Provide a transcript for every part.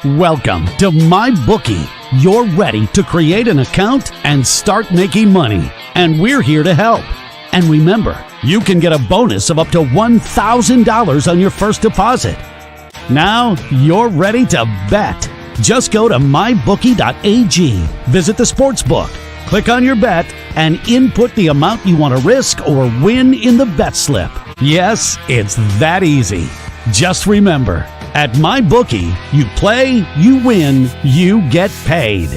Welcome to MyBookie. You're ready to create an account and start making money, and we're here to help. And remember, you can get a bonus of up to $1,000 on your first deposit. Now you're ready to bet. Just go to mybookie.ag, visit the sportsbook, click on your bet, and input the amount you want to risk or win in the bet slip. Yes, it's that easy. Just remember, at MyBookie, you play, you win, you get paid.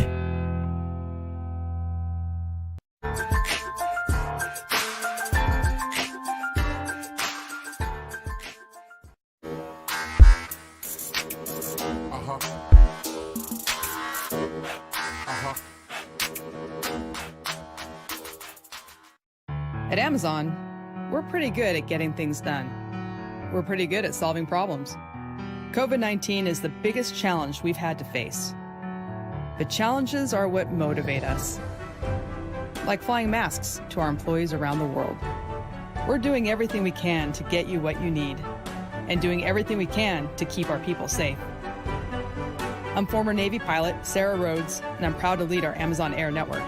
At Amazon, we're pretty good at getting things done. We're pretty good at solving problems. COVID-19 is the biggest challenge we've had to face. But challenges are what motivate us. Like flying masks to our employees around the world. We're doing everything we can to get you what you need, and doing everything we can to keep our people safe. I'm former Navy pilot Sarah Rhodes, and I'm proud to lead our Amazon Air network.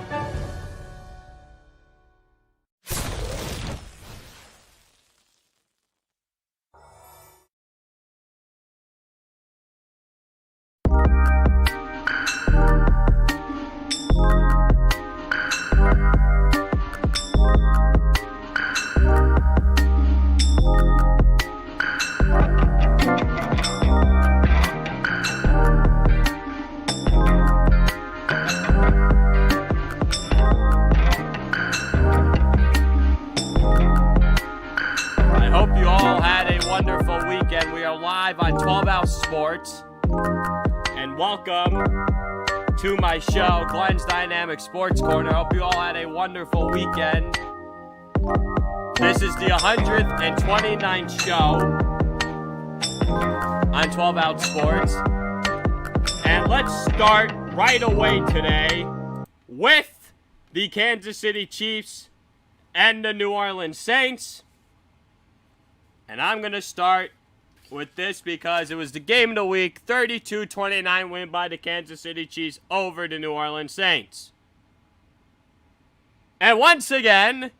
And welcome to my show, Glenn's Dynamic Sports Corner. Hope you all had a wonderful weekend. This is the 129th show on 12 Out Sports. And let's start right away today with the Kansas City Chiefs and the New Orleans Saints. And I'm going to start with this because it was the game of the week, 32-29 win by the Kansas City Chiefs over the New Orleans Saints. And once again,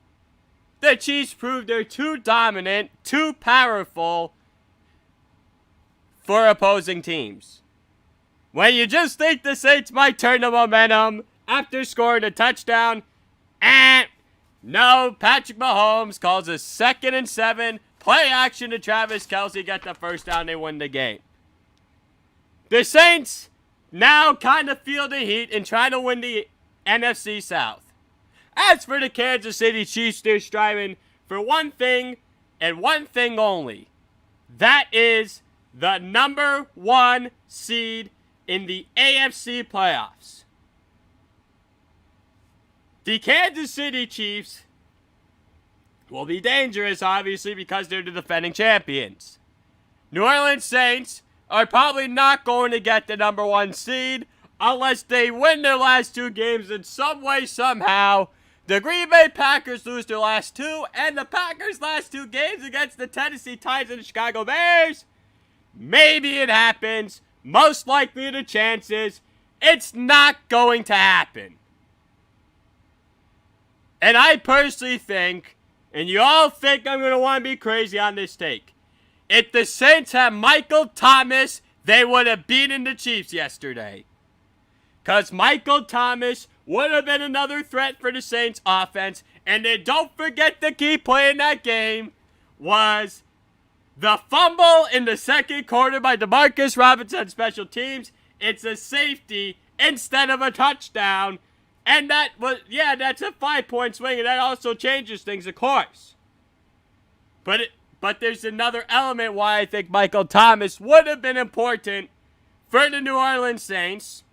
the Chiefs proved they're too dominant, too powerful for opposing teams. When you just think the Saints might turn the momentum after scoring a touchdown, no, Patrick Mahomes calls a 2nd and 7. Play action to Travis Kelce, get the first down, they win the game. The Saints now kind of feel the heat and try to win the NFC South. As for the Kansas City Chiefs, they're striving for one thing and one thing only. That is the number 1 seed in the AFC playoffs. The Kansas City Chiefs will be dangerous, obviously, because they're the defending champions. New Orleans Saints are probably not going to get the number 1 seed unless they win their last 2 games in some way, somehow. The Green Bay Packers lose their last 2, and the Packers' last 2 games against the Tennessee Titans and the Chicago Bears. Maybe it happens. Most likely the chances, it's not going to happen. And I personally think, and you all think I'm going to want to be crazy on this take, if the Saints had Michael Thomas, they would have beaten the Chiefs yesterday. Because Michael Thomas would have been another threat for the Saints offense. And then don't forget the key play in that game was the fumble in the second quarter by DeMarcus Robinson special teams. It's a safety instead of a touchdown. And that was, that's a 5-point swing, and that also changes things, of course. But there's another element why I think Michael Thomas would have been important for the New Orleans Saints.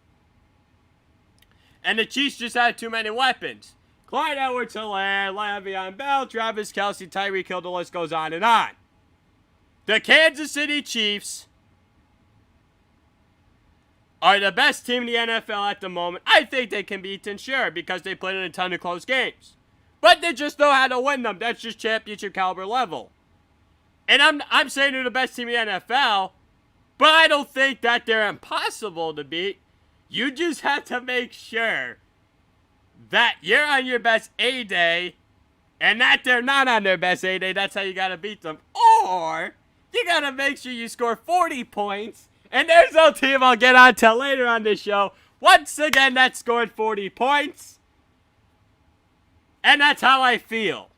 And the Chiefs just had too many weapons. Clyde Edwards-Helaire, Le'Veon Bell, Travis Kelce, Tyreek Hill, the list goes on and on. The Kansas City Chiefs are the best team in the NFL at the moment. I think they can beat them, sure, because they played in a ton of close games. But they just know how to win them. That's just championship caliber level. And I'm saying they're the best team in the NFL, but I don't think that they're impossible to beat. You just have to make sure that you're on your best A-day and that they're not on their best A-day. That's how you got to beat them. Or you got to make sure you score 40 points. And there's no team I'll get on till later on this show. Once again, that scored 40 points. And that's how I feel.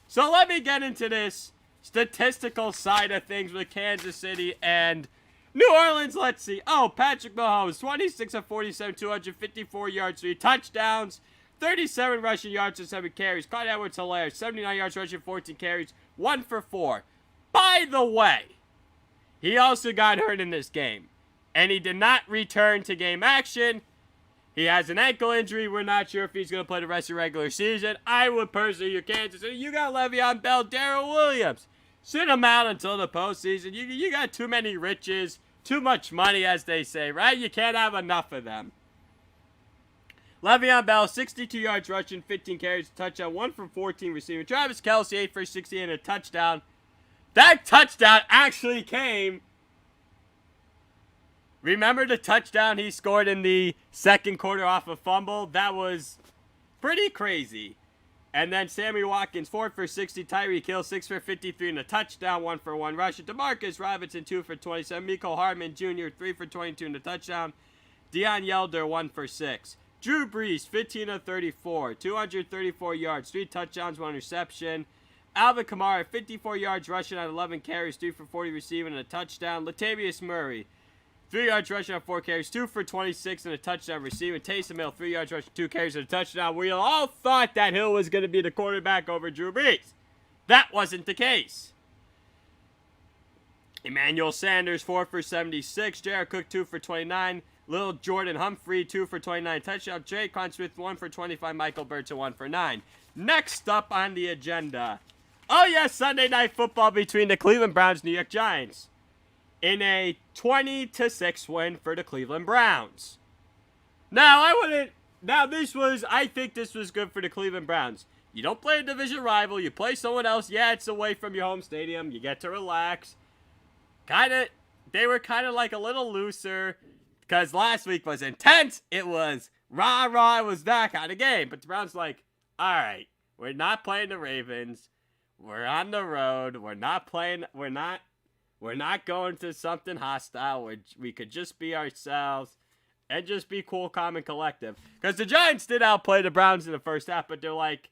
So let me get into this statistical side of things with Kansas City and New Orleans. Let's see. Oh, Patrick Mahomes, 26 of 47, 254 yards, 3 touchdowns, 37 rushing yards and 7 carries. Clyde Edwards-Helaire, 79 yards rushing, 14 carries, 1 for 4. By the way, he also got hurt in this game, and he did not return to game action. He has an ankle injury. We're not sure if he's going to play the rest of the regular season. I would personally, your Kansas City, you got Le'Veon Bell, Darrell Williams. Sit him out until the postseason. You got too many riches, too much money, as they say, right? You can't have enough of them. Le'Veon Bell, 62 yards rushing, 15 carries, a touchdown, 1 for 14 receiving. Travis Kelce, 8 for 60 and a touchdown. That touchdown actually came. Remember the touchdown he scored in the second quarter off a fumble? That was pretty crazy. And then Sammy Watkins, 4 for 60. Tyreek Hill, 6 for 53 and a touchdown, 1 for 1 rushing. DeMarcus Robinson, 2 for 27. Mecole Hardman Jr., 3 for 22 and a touchdown. Deion Yelder, 1 for 6. Drew Brees, 15 of 34. 234 yards, 3 touchdowns, 1 reception. Alvin Kamara, 54 yards rushing on 11 carries, 3 for 40 receiving and a touchdown. Latavius Murray, 3 yards rushing on 4 carries, 2 for 26 and a touchdown receiving. Taysom Hill, 3 yards rushing, 2 carries and a touchdown. We all thought that Hill was going to be the quarterback over Drew Brees. That wasn't the case. Emmanuel Sanders, 4 for 76. Jared Cook, 2 for 29. Lil Jordan Humphrey, 2 for 29 touchdown. Jaquan Smith, 1 for 25. Michael Burton, 1 for 9. Next up on the agenda. Oh yes, Sunday Night Football between the Cleveland Browns and New York Giants. In a 20-6 win for the Cleveland Browns. Now, I think this was good for the Cleveland Browns. You don't play a division rival, you play someone else. Yeah, it's away from your home stadium, you get to relax. They were kind of like a little looser, because last week was intense. It was rah-rah, it was that kind of game. But the Browns like, alright, we're not playing the Ravens. We're on the road. We're not going to something hostile. We could just be ourselves and just be cool, calm, and collective. Because the Giants did outplay the Browns in the first half, but they're like,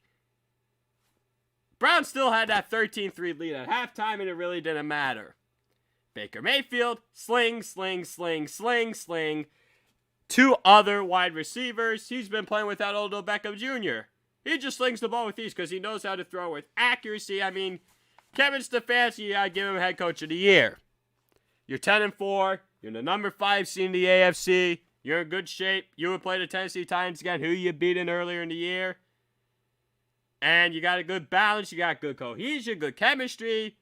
Browns still had that 13-3 lead at halftime, and it really didn't matter. Baker Mayfield, sling. 2 other wide receivers. He's been playing without Odell Beckham Jr. He just slings the ball with ease because he knows how to throw with accuracy. I mean, Kevin Stefanski, you gotta give him head coach of the year. You're 10-4. You're the number 5 seed in the AFC. You're in good shape. You would play the Tennessee Titans again, who you beaten earlier in the year. And you got a good balance. You got good cohesion, good chemistry.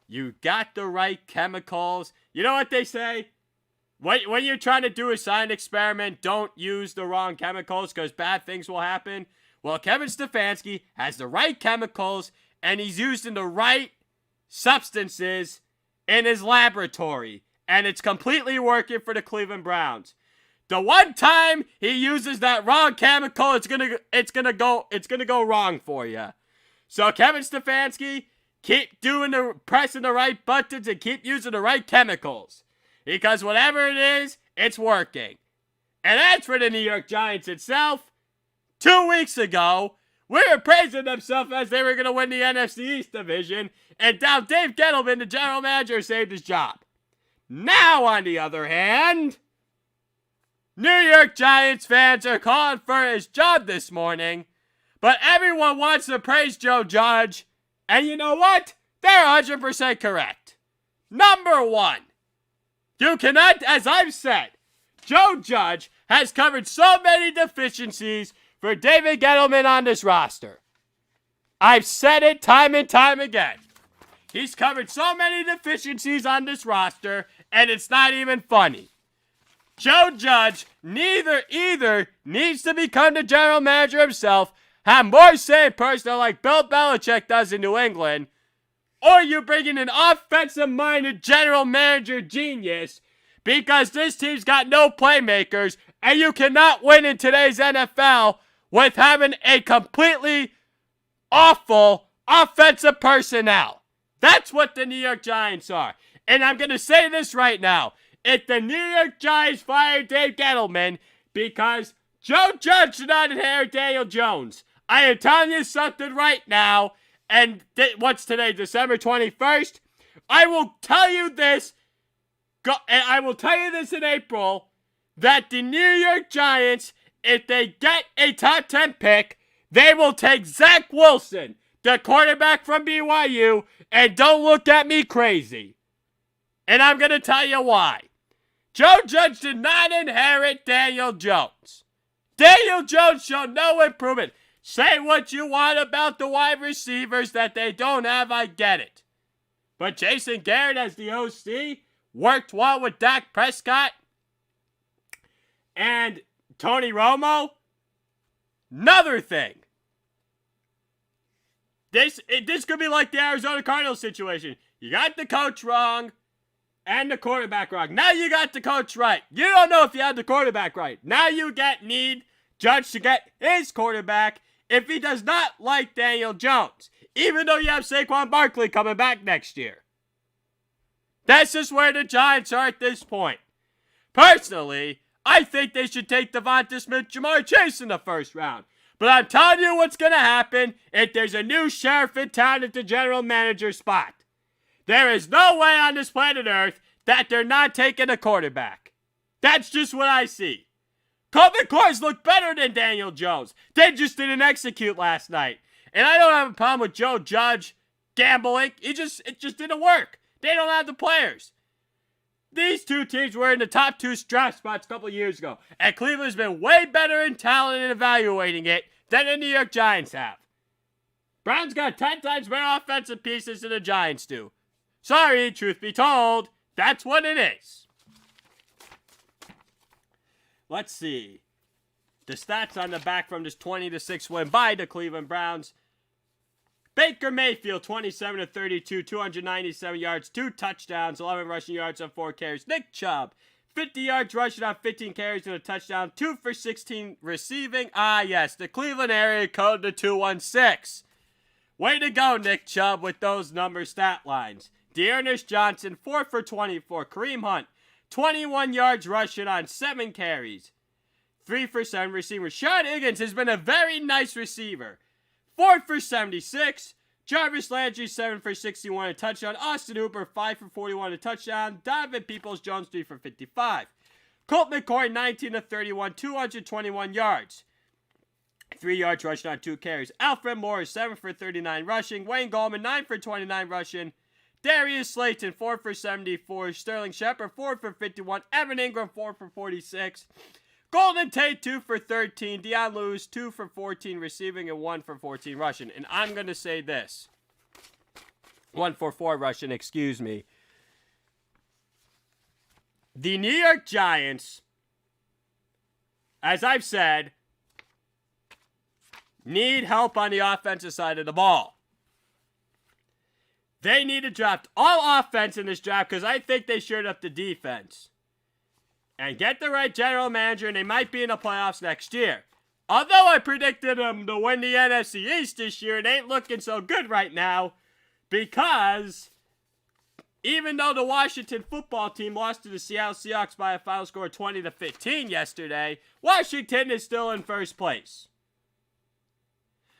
You got the right chemicals. You know what they say? When you're trying to do a science experiment, don't use the wrong chemicals because bad things will happen. Well, Kevin Stefanski has the right chemicals, and he's using the right substances in his laboratory, and it's completely working for the Cleveland Browns. The one time he uses that wrong chemical, it's gonna go wrong for you. So Kevin Stefanski, keep pressing the right buttons and keep using the right chemicals, because whatever it is, it's working. And as for the New York Giants itself, 2 weeks ago, we were praising themselves as they were going to win the NFC East division, and now Dave Gettleman, the general manager, saved his job. Now, on the other hand, New York Giants fans are calling for his job this morning, but everyone wants to praise Joe Judge, and you know what? They're 100% correct. Number 1, you cannot, as I've said, Joe Judge has covered so many deficiencies for David Gettleman on this roster. I've said it time and time again. He's covered so many deficiencies on this roster, and it's not even funny. Joe Judge either needs to become the general manager himself, have more say personnel like Bill Belichick does in New England, or you bring in an offensive-minded general manager genius, because this team's got no playmakers, and you cannot win in today's NFL with having a completely awful offensive personnel. That's what the New York Giants are. And I'm going to say this right now. If the New York Giants fire Dave Gettleman because Joe Judge did not inherit Daniel Jones, I am telling you something right now. And what's today, December 21st? I will tell you this. And I will tell you this in April, that the New York Giants, if they get a top 10 pick, they will take Zach Wilson, the quarterback from BYU, and don't look at me crazy. And I'm going to tell you why. Joe Judge did not inherit Daniel Jones. Daniel Jones showed no improvement. Say what you want about the wide receivers that they don't have, I get it. But Jason Garrett as the OC worked well with Dak Prescott and Tony Romo. Another thing. This could be like the Arizona Cardinals situation. You got the coach wrong and the quarterback wrong. Now you got the coach right. You don't know if you had the quarterback right. Now you need Judge to get his quarterback if he does not like Daniel Jones. Even though you have Saquon Barkley coming back next year. That's just where the Giants are at this point. Personally, I think they should take Devonta Smith, Jamar Chase in the first round. But I'm telling you what's going to happen if there's a new sheriff in town at the general manager spot. There is no way on this planet Earth that they're not taking a quarterback. That's just what I see. Colt McCoy's looked better than Daniel Jones. They just didn't execute last night. And I don't have a problem with Joe Judge gambling. It just didn't work. They don't have the players. These two teams were in the top 2 draft spots a couple years ago. And Cleveland's been way better in talent and evaluating it than the New York Giants have. Browns got 10 times better offensive pieces than the Giants do. Sorry, truth be told, that's what it is. Let's see. The stats on the back from this 20-6 win by the Cleveland Browns. Baker Mayfield, 27 of 32, 297 yards, 2 touchdowns, 11 rushing yards on 4 carries. Nick Chubb, 50 yards rushing on 15 carries and a touchdown, 2 for 16 receiving. Ah, yes, the Cleveland area code to 216. Way to go, Nick Chubb, with those number stat lines. Dearness Johnson, 4 for 24. Kareem Hunt, 21 yards rushing on 7 carries. 3 for 7 receivers. Rashad Higgins has been a very nice receiver. 4 for 76. Jarvis Landry, 7 for 61, a touchdown. Austin Hooper, 5 for 41, a touchdown. Donovan Peoples-Jones, 3 for 55. Colt McCoy, 19 of 31, 221 yards. 3 yards rushing on 2 carries. Alfred Morris, 7 for 39 rushing. Wayne Gallman, 9 for 29 rushing. Darius Slayton, 4 for 74. Sterling Shepard, 4 for 51. Evan Ingram, 4 for 46. Golden Tate, 2 for 13. Deion Lewis, 2 for 14 receiving and 1 for 14 rushing. And I'm going to say this. 1 for 4 rushing, excuse me. The New York Giants, as I've said, need help on the offensive side of the ball. They need to draft all offense in this draft because I think they shored up the defense. And get the right general manager, and they might be in the playoffs next year. Although I predicted them to win the NFC East this year, it ain't looking so good right now. Because even though the Washington football team lost to the Seattle Seahawks by a final score of 20-15 yesterday, Washington is still in first place.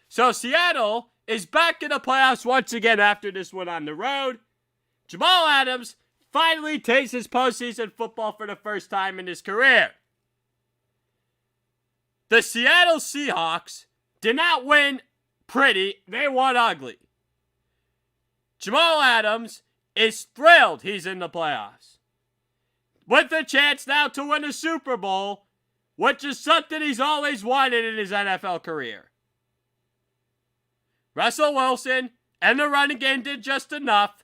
So Seattle is back in the playoffs once again after this one on the road. Jamal Adams finally takes his postseason football for the first time in his career. The Seattle Seahawks did not win pretty, they won ugly. Jamal Adams is thrilled he's in the playoffs. With a chance now to win a Super Bowl, which is something he's always wanted in his NFL career. Russell Wilson and the running game did just enough,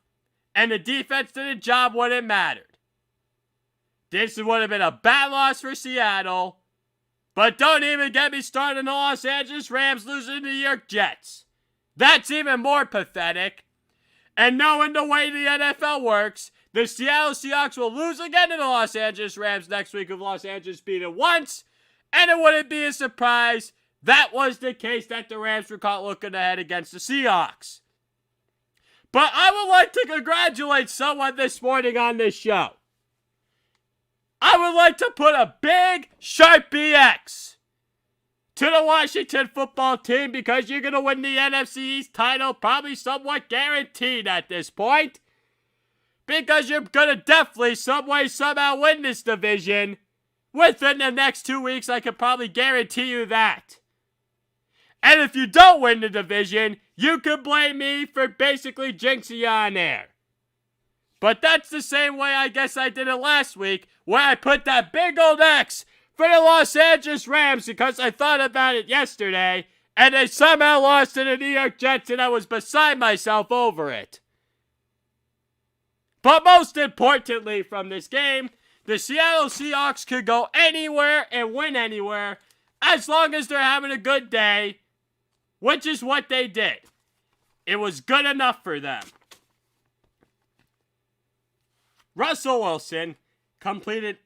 and the defense did a job when it mattered. This would have been a bad loss for Seattle, But don't even get me started on the Los Angeles Rams losing to the New York Jets. That's even more pathetic. And knowing the way the NFL works, the Seattle Seahawks will lose again to the Los Angeles Rams next week if Los Angeles beat it once. And it wouldn't be a surprise that was the case that the Rams were caught looking ahead against the Seahawks. But I would like to congratulate someone this morning on this show. I would like to put a big Sharpie X to the Washington football team because you're going to win the NFC East title probably somewhat guaranteed at this point. Because you're going to definitely some way somehow win this division within the next 2 weeks. I can probably guarantee you that. And if you don't win the division, you can blame me for basically jinxing you on air. But that's the same way I guess I did it last week, where I put that big old X for the Los Angeles Rams because I thought about it yesterday, and they somehow lost to the New York Jets, and I was beside myself over it. But most importantly from this game, the Seattle Seahawks could go anywhere and win anywhere as long as they're having a good day, which is what they did. It was good enough for them. Russell Wilson completed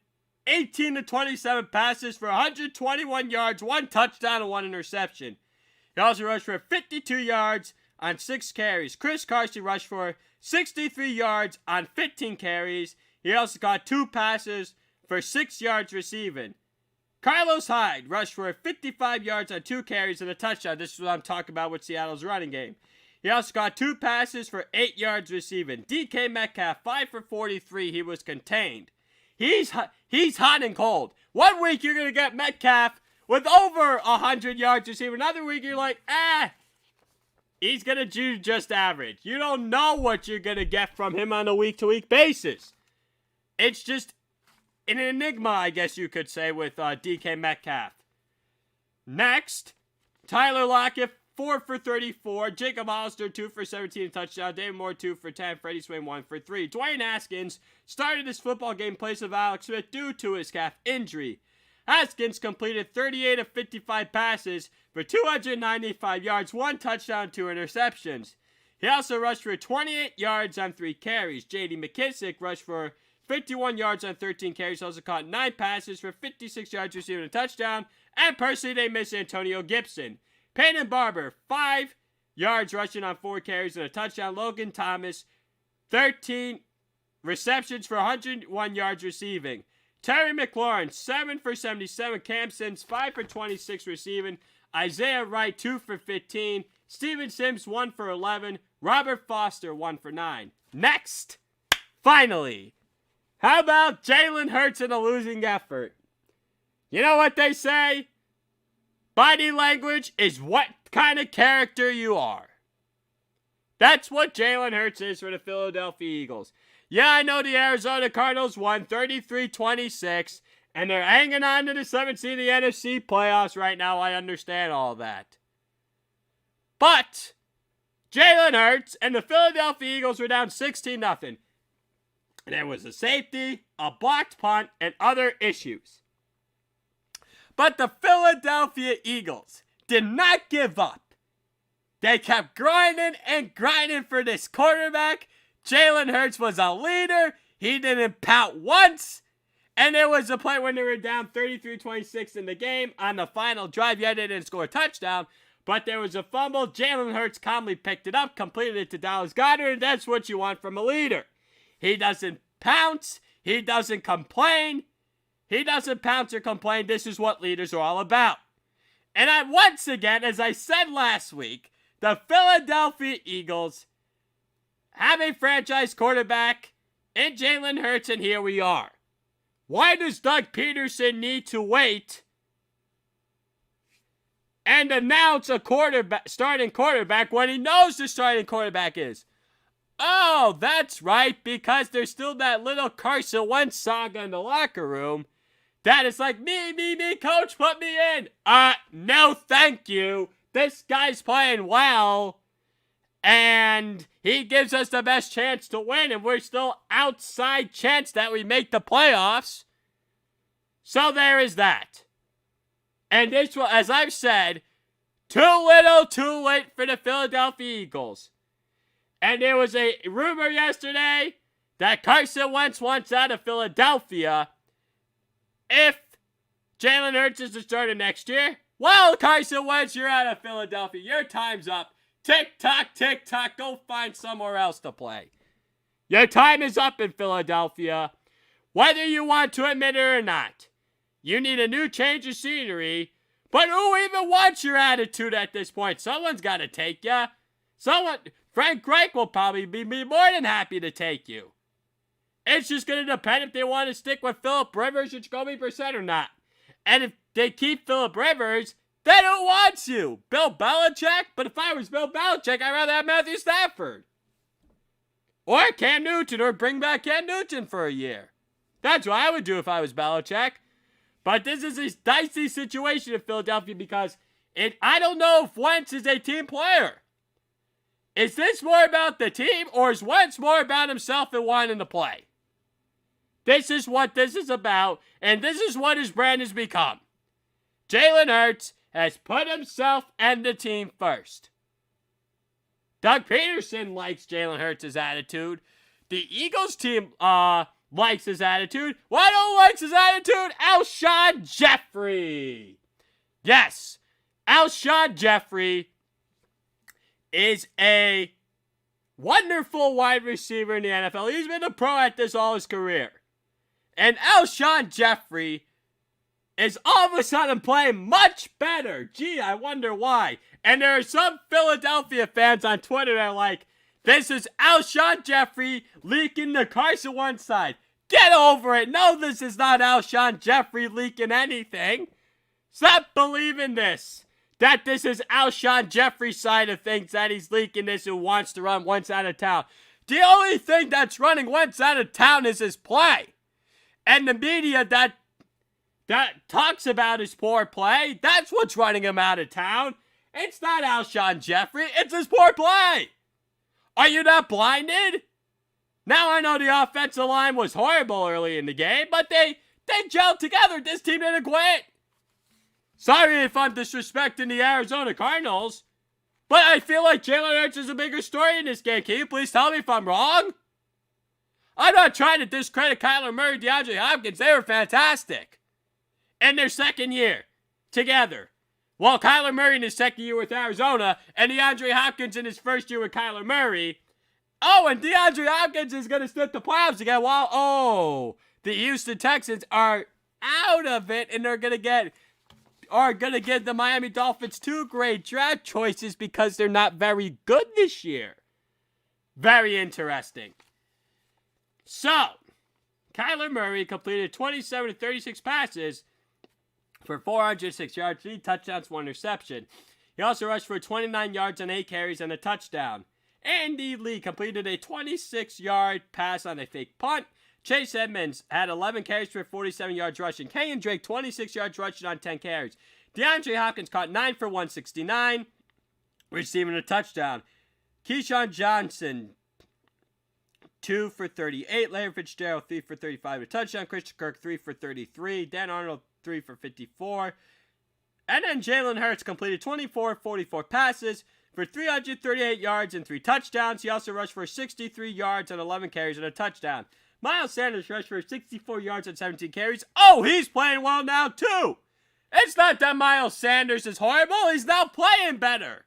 18 to 27 passes for 121 yards, 1 touchdown, and 1 interception. He also rushed for 52 yards on 6 carries. Chris Carson rushed for 63 yards on 15 carries. He also got 2 passes for 6 yards receiving. Carlos Hyde rushed for 55 yards on 2 carries and a touchdown. This is what I'm talking about with Seattle's running game. He also got 2 passes for 8 yards receiving. DK Metcalf, 5 for 43. He was contained. He's hot and cold. 1 week you're going to get Metcalf with over 100 yards receiving. Another week you're like, he's going to do just average. You don't know what you're going to get from him on a week-to-week basis. It's just an enigma, I guess you could say, with DK Metcalf. Next, Tyler Lockett, 4 for 34. Jacob Hollister, 2 for 17 touchdown. David Moore, 2 for 10. Freddie Swain, 1 for 3. Dwayne Haskins started his football game in place of Alex Smith due to his calf injury. Haskins completed 38 of 55 passes for 295 yards, 1 touchdown, 2 interceptions. He also rushed for 28 yards on 3 carries. J.D. McKissick rushed for 51 yards on 13 carries. Also caught 9 passes for 56 yards, receiving a touchdown. And personally, they missed Antonio Gibson. Peyton Barber, 5 yards rushing on 4 carries and a touchdown. Logan Thomas, 13 receptions for 101 yards receiving. Terry McLaurin, 7 for 77. Cam Sims, 5 for 26 receiving. Isaiah Wright, 2 for 15. Steven Sims, 1 for 11. Robert Foster, 1 for 9. Next, finally, how about Jalen Hurts in a losing effort? You know what they say? Body language is what kind of character you are. That's what Jalen Hurts is for the Philadelphia Eagles. Yeah, I know the Arizona Cardinals won 33-26, and they're hanging on to the 7th seed of the NFC playoffs right now. I understand all that. But Jalen Hurts and the Philadelphia Eagles were down 16-0. There was a safety, a blocked punt, and other issues. But the Philadelphia Eagles did not give up. They kept grinding and grinding for this quarterback. Jalen Hurts was a leader. He didn't pout once. And there was a play when they were down 33-26 in the game on the final drive. Yeah, they didn't score a touchdown, but there was a fumble. Jalen Hurts calmly picked it up, completed it to Dallas Goedert. That's what you want from a leader. He doesn't pounce. He doesn't complain. He doesn't pounce or complain. This is what leaders are all about. And once again, as I said last week, the Philadelphia Eagles have a franchise quarterback in Jalen Hurts, and here we are. Why does Doug Peterson need to wait and announce a starting quarterback when he knows the starting quarterback is? Oh, that's right, because there's still that little Carson Wentz saga in the locker room. That is like, me, coach, put me in. No, thank you. This guy's playing well, and he gives us the best chance to win, and we're still outside chance that we make the playoffs. So there is that. And this will, as I've said, too little, too late for the Philadelphia Eagles. And there was a rumor yesterday that Carson Wentz wants out of Philadelphia if Jalen Hurts is the starter next year. Well, Carson Wentz, you're out of Philadelphia. Your time's up. Tick-tock, tick-tock. Go find somewhere else to play. Your time is up in Philadelphia. Whether you want to admit it or not. You need a new change of scenery. But who even wants your attitude at this point? Someone's got to take you. Frank Reich will probably be more than happy to take you. It's just going to depend if they want to stick with Phillip Rivers or Jacoby Brissett or not. And if they keep Phillip Rivers, then who wants you? Bill Belichick? But if I was Bill Belichick, I'd rather have Matthew Stafford. Or Cam Newton, or bring back Cam Newton for a year. That's what I would do if I was Belichick. But this is a dicey situation in Philadelphia because I don't know if Wentz is a team player. Is this more about the team, or is Wentz more about himself and wanting to play? This is what this is about, and this is what his brand has become. Jalen Hurts has put himself and the team first. Doug Peterson likes Jalen Hurts' attitude. The Eagles team likes his attitude. Why don't likes his attitude? Alshon Jeffrey. Yes, Alshon Jeffrey is a wonderful wide receiver in the NFL. He's been a pro at this all his career. And Alshon Jeffrey is all of a sudden playing much better. Gee, I wonder why. And there are some Philadelphia fans on Twitter that are like, this is Alshon Jeffrey leaking the Carson Wentz side. Get over it. No, this is not Alshon Jeffrey leaking anything. Stop believing this. That this is Alshon Jeffrey's side of things, that he's leaking this and wants to run Wentz out of town. The only thing that's running Wentz out of town is his play. And the media that talks about his poor play, that's what's running him out of town. It's not Alshon Jeffrey, it's his poor play. Are you not blinded? Now I know the offensive line was horrible early in the game, but they gelled together. This team didn't quit. Sorry if I'm disrespecting the Arizona Cardinals, but I feel like Jalen Hurts is a bigger story in this game. Can you please tell me if I'm wrong? I'm not trying to discredit Kyler Murray, DeAndre Hopkins. They were fantastic in their second year together. Well, Kyler Murray in his second year with Arizona and DeAndre Hopkins in his first year with Kyler Murray. Oh, and DeAndre Hopkins is going to slip the playoffs again. While, the Houston Texans are out of it, and they're going to give the Miami Dolphins 2 great draft choices because they're not very good this year. Very interesting. So, Kyler Murray completed 27 of 36 passes for 406 yards, 3 touchdowns, 1 interception. He also rushed for 29 yards on 8 carries and a touchdown. Andy Lee completed a 26-yard pass on a fake punt. Chase Edmonds had 11 carries for 47 yards rushing. Kenyon Drake, 26 yards rushing on 10 carries. DeAndre Hopkins caught 9 for 169, receiving a touchdown. Keyshawn Johnson, 2 for 38. Larry Fitzgerald, 3 for 35, a touchdown. Christian Kirk, 3 for 33. Dan Arnold, 3 for 54. And then Jalen Hurts completed 24 of 44 passes for 338 yards and 3 touchdowns. He also rushed for 63 yards and 11 carries and a touchdown. Miles Sanders rushed for 64 yards and 17 carries. Oh, he's playing well now, too. It's not that Miles Sanders is horrible. He's now playing better.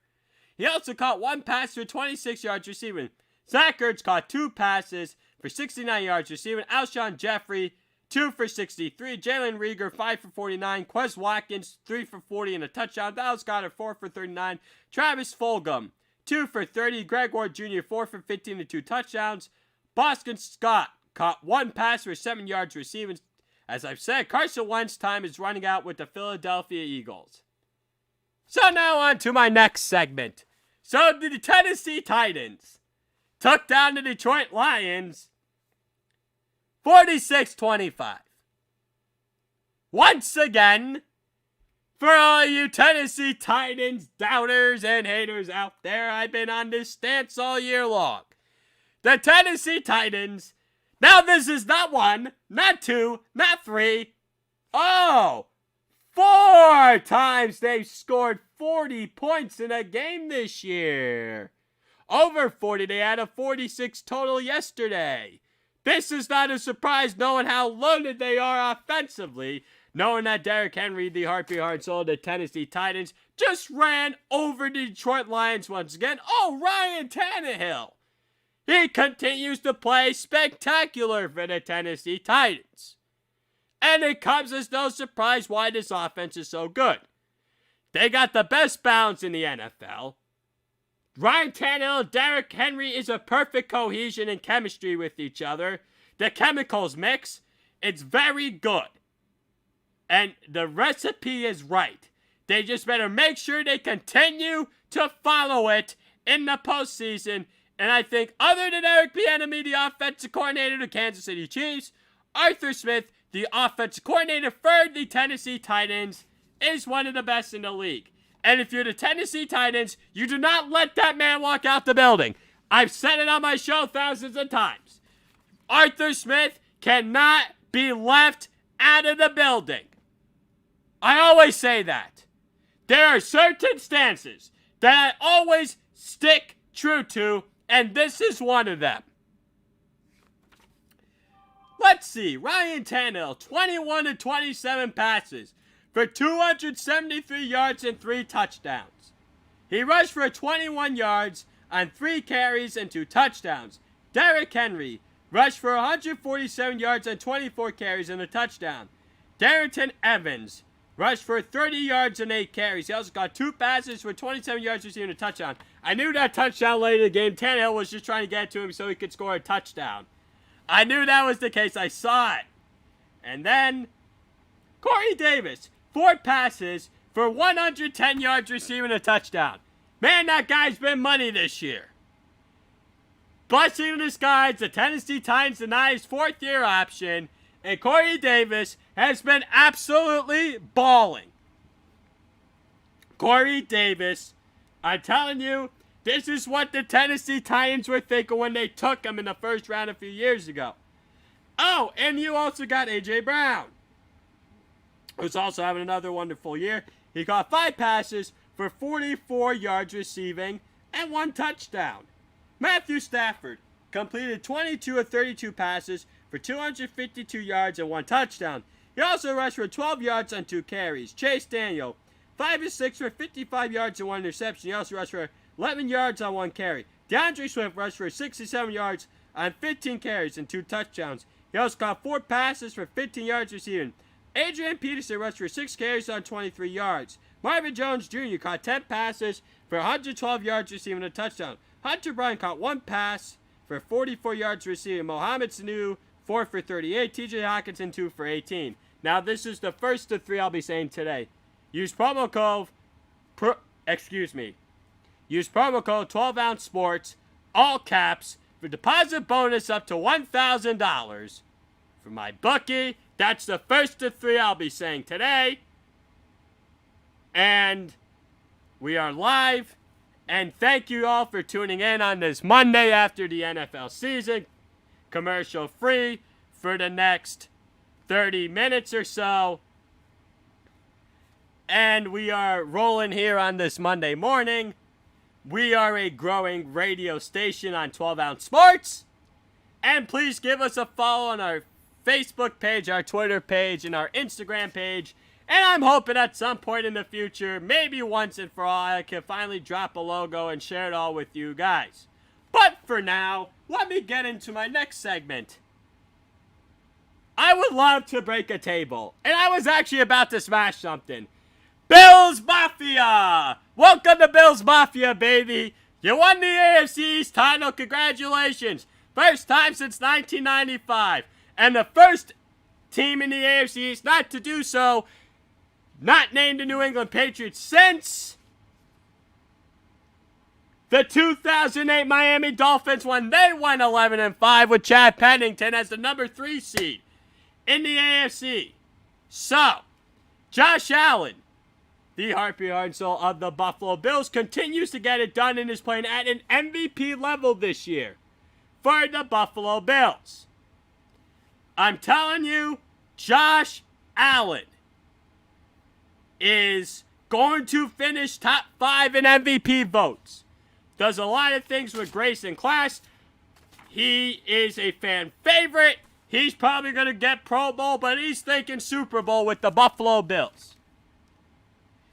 He also caught 1 pass for 26 yards receiving. Zach Ertz caught 2 passes for 69 yards receiving. Alshon Jeffrey, 2 for 63. Jalen Reagor, 5 for 49. Quez Watkins, 3 for 40 and a touchdown. Dallas Goedert, 4 for 39. Travis Fulgham, 2 for 30. Greg Ward Jr., 4 for 15 and 2 touchdowns. Boston Scott caught 1 pass for 7 yards receiving. As I've said, Carson Wentz time is running out with the Philadelphia Eagles. So now on to my next segment. So the Tennessee Titans took down the Detroit Lions 46-25. Once again, for all you Tennessee Titans doubters and haters out there, I've been on this stance all year long. The Tennessee Titans, now this is not 1, not 2, not 3, 4 times they've scored 40 points in a game this year. Over 40, they had a 46 total yesterday. This is not a surprise knowing how loaded they are offensively, knowing that Derrick Henry, the heart and soul of the Tennessee Titans, just ran over the Detroit Lions once again. Oh, Ryan Tannehill. He continues to play spectacular for the Tennessee Titans. And it comes as no surprise why this offense is so good. They got the best balance in the NFL. Ryan Tannehill and Derrick Henry is a perfect cohesion and chemistry with each other. The chemicals mix. It's very good. And the recipe is right. They just better make sure they continue to follow it in the postseason. And I think other than Eric Bieniemy, the offensive coordinator of the Kansas City Chiefs, Arthur Smith, the offensive coordinator for the Tennessee Titans, is one of the best in the league. And if you're the Tennessee Titans, you do not let that man walk out the building. I've said it on my show thousands of times. Arthur Smith cannot be left out of the building. I always say that. There are certain stances that I always stick true to, and this is one of them. Let's see. Ryan Tannehill, 21 to 27 passes for 273 yards and 3 touchdowns. He rushed for 21 yards on 3 carries and 2 touchdowns. Derrick Henry rushed for 147 yards on 24 carries and a touchdown. Darrington Evans rushed for 30 yards and 8 carries. He also got 2 passes for 27 yards receiving a touchdown. I knew that touchdown late in the game. Tannehill was just trying to get to him so he could score a touchdown. I knew that was the case. I saw it. And then Corey Davis, 4 passes for 110 yards receiving a touchdown. Man, that guy's been money this year. Blessing in disguise, the Tennessee Titans deny his 4th-year option, and Corey Davis has been absolutely balling. Corey Davis, I'm telling you, this is what the Tennessee Titans were thinking when they took him in the first round a few years ago. Oh, and you also got A.J. Brown, who's also having another wonderful year. He caught 5 passes for 44 yards receiving and 1 touchdown. Matthew Stafford completed 22 of 32 passes for 252 yards and 1 touchdown. He also rushed for 12 yards on 2 carries. Chase Daniel, 5 of 6 for 55 yards and 1 interception. He also rushed for 11 yards on 1 carry. DeAndre Swift rushed for 67 yards on 15 carries and 2 touchdowns. He also caught 4 passes for 15 yards receiving. Adrian Peterson rushed for 6 carries on 23 yards. Marvin Jones Jr. caught 10 passes for 112 yards receiving a touchdown. Hunter Bryant caught 1 pass for 44 yards receiving. Mohamed Sanu, 4 for 38. TJ Hawkinson, 2 for 18. Now, this is the first of 3 I'll be saying today. Use promo code, Use promo code 12ounce sports, all caps, for deposit bonus up to $1,000. For my bookie, that's the first of 3 I'll be saying today. And we are live. And thank you all for tuning in on this Monday after the NFL season. Commercial free for the next 30 minutes or so. And we are rolling here on this Monday morning. We are a growing radio station on 12ounce sports. And please give us a follow on our Facebook page, our Twitter page, and our Instagram page. And I'm hoping at some point in the future, maybe once and for all, I can finally drop a logo and share it all with you guys. But for now, let me get into my next segment. I would love to break a table. And I was actually about to smash something. Bills Mafia! Welcome to Bills Mafia, baby! You won the AFC East title, congratulations! First time since 1995. And the first team in the AFC East not to do so, not named the New England Patriots since the 2008 Miami Dolphins when they won 11-5 with Chad Pennington as the number 3 seed in the AFC. So, Josh Allen, the heart and soul of the Buffalo Bills, continues to get it done and is playing at an MVP level this year for the Buffalo Bills. I'm telling you, Josh Allen is going to finish top 5 in MVP votes. Does a lot of things with grace and class. He is a fan favorite. He's probably going to get Pro Bowl, but he's thinking Super Bowl with the Buffalo Bills.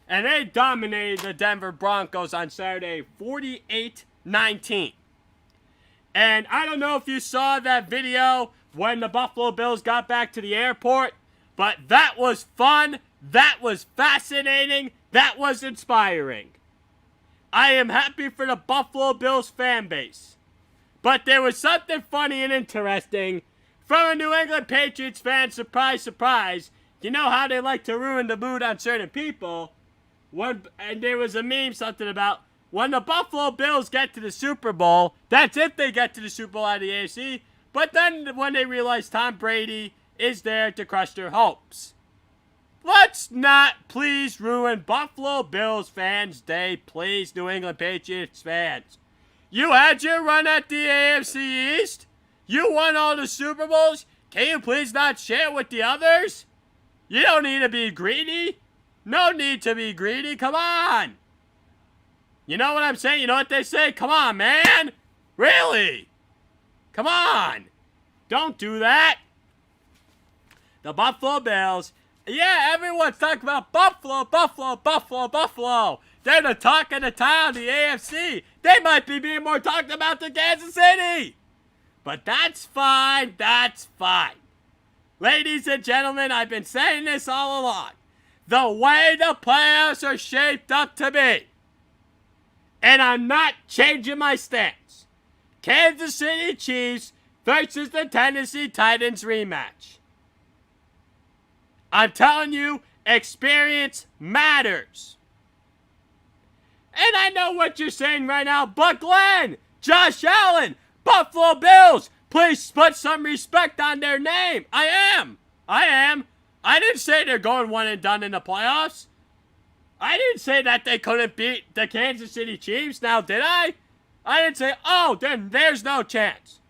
And they dominated the Denver Broncos on Saturday, 48-19. And I don't know if you saw that video when the Buffalo Bills got back to the airport, but that was fun, that was fascinating, that was inspiring. I am happy for the Buffalo Bills fan base. But there was something funny and interesting from a New England Patriots fan, surprise, surprise. You know how they like to ruin the mood on certain people. And there was a meme, something about, when the Buffalo Bills get to the Super Bowl, that's if they get to the Super Bowl out of the AFC, but then when they realize Tom Brady is there to crush their hopes. Let's not please ruin Buffalo Bills fans' day, please, New England Patriots fans. You had your run at the AFC East. You won all the Super Bowls. Can you please not share with the others? You don't need to be greedy. No need to be greedy. Come on. You know what I'm saying? You know what they say? Come on, man. Really? Come on. Don't do that. The Buffalo Bills. Yeah, everyone's talking about Buffalo, Buffalo, Buffalo, Buffalo. They're the talk of the town, the AFC. They might be being more talked about than Kansas City. But that's fine. That's fine. Ladies and gentlemen, I've been saying this all along. The way the playoffs are shaped up to be, and I'm not changing my stance, Kansas City Chiefs versus the Tennessee Titans rematch. I'm telling you, experience matters. And I know what you're saying right now, but Glenn, Josh Allen, Buffalo Bills, please put some respect on their name. I am. I didn't say they're going one and done in the playoffs. I didn't say that they couldn't beat the Kansas City Chiefs. Now, did I? I didn't say, oh, then there's no chance.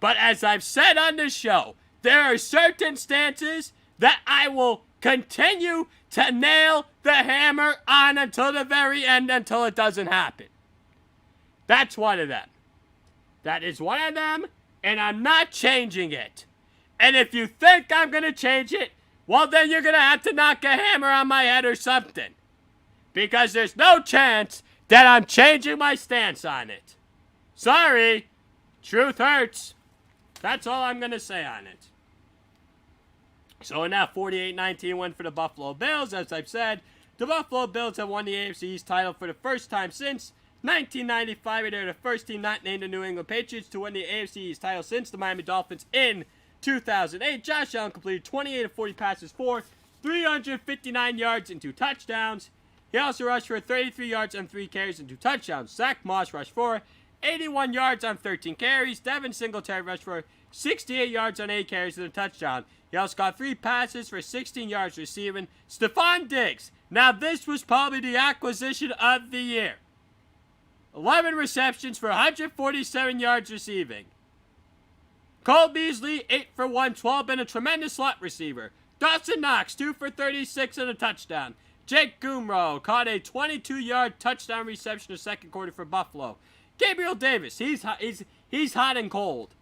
But as I've said on this show, there are certain stances that I will continue to nail the hammer on until the very end, until it doesn't happen. That's one of them. That is one of them, and I'm not changing it. And if you think I'm going to change it, well, then you're going to have to knock a hammer on my head or something. Because there's no chance that I'm changing my stance on it. Sorry. Truth hurts. That's all I'm going to say on it. So now 48-19 win for the Buffalo Bills. As I've said, the Buffalo Bills have won the AFC East title for the first time since 1995. They're the first team not named the New England Patriots to win the AFC East title since the Miami Dolphins in 2008. Josh Allen completed 28 of 40 passes for 359 yards and 2 touchdowns. He also rushed for 33 yards on 3 carries and 2 touchdowns. Zach Moss rushed for 81 yards on 13 carries. Devin Singletary rushed for 68 yards on 8 carries and a touchdown. He also got 3 passes for 16 yards receiving. Stephon Diggs. Now this was probably the acquisition of the year. 11 receptions for 147 yards receiving. Cole Beasley, 8 for 112, and a tremendous slot receiver. Dawson Knox, 2 for 36 and a touchdown. Jake Gumrow caught a 22-yard touchdown reception in the second quarter for Buffalo. Gabriel Davis, he's hot and cold.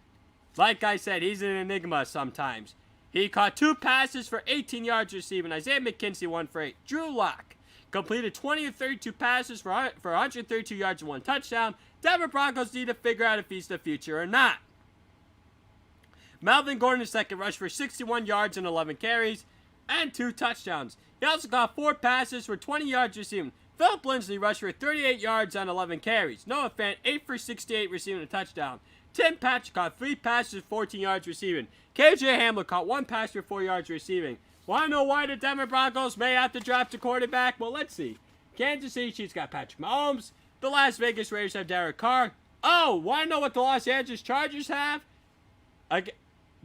Like I said, he's an enigma sometimes. He caught 2 passes for 18 yards receiving. Isaiah McKenzie, 1 for 8. Drew Lock completed 20 of 32 passes for 132 yards and 1 touchdown. Denver Broncos need to figure out if he's the future or not. Melvin Gordon, the second, rushed for 61 yards and 11 carries and 2 touchdowns. He also got 4 passes for 20 yards receiving. Philip Lindsay rushed for 38 yards on 11 carries. Noah Fant, 8 for 68 receiving a touchdown. Tim Patrick caught 3 passes for 14 yards receiving. KJ Hamler caught 1 pass for 4 yards receiving. Want to know why the Denver Broncos may have to draft a quarterback? Well, let's see. Kansas City Chiefs got Patrick Mahomes. The Las Vegas Raiders have Derek Carr. Oh, want to know what the Los Angeles Chargers have?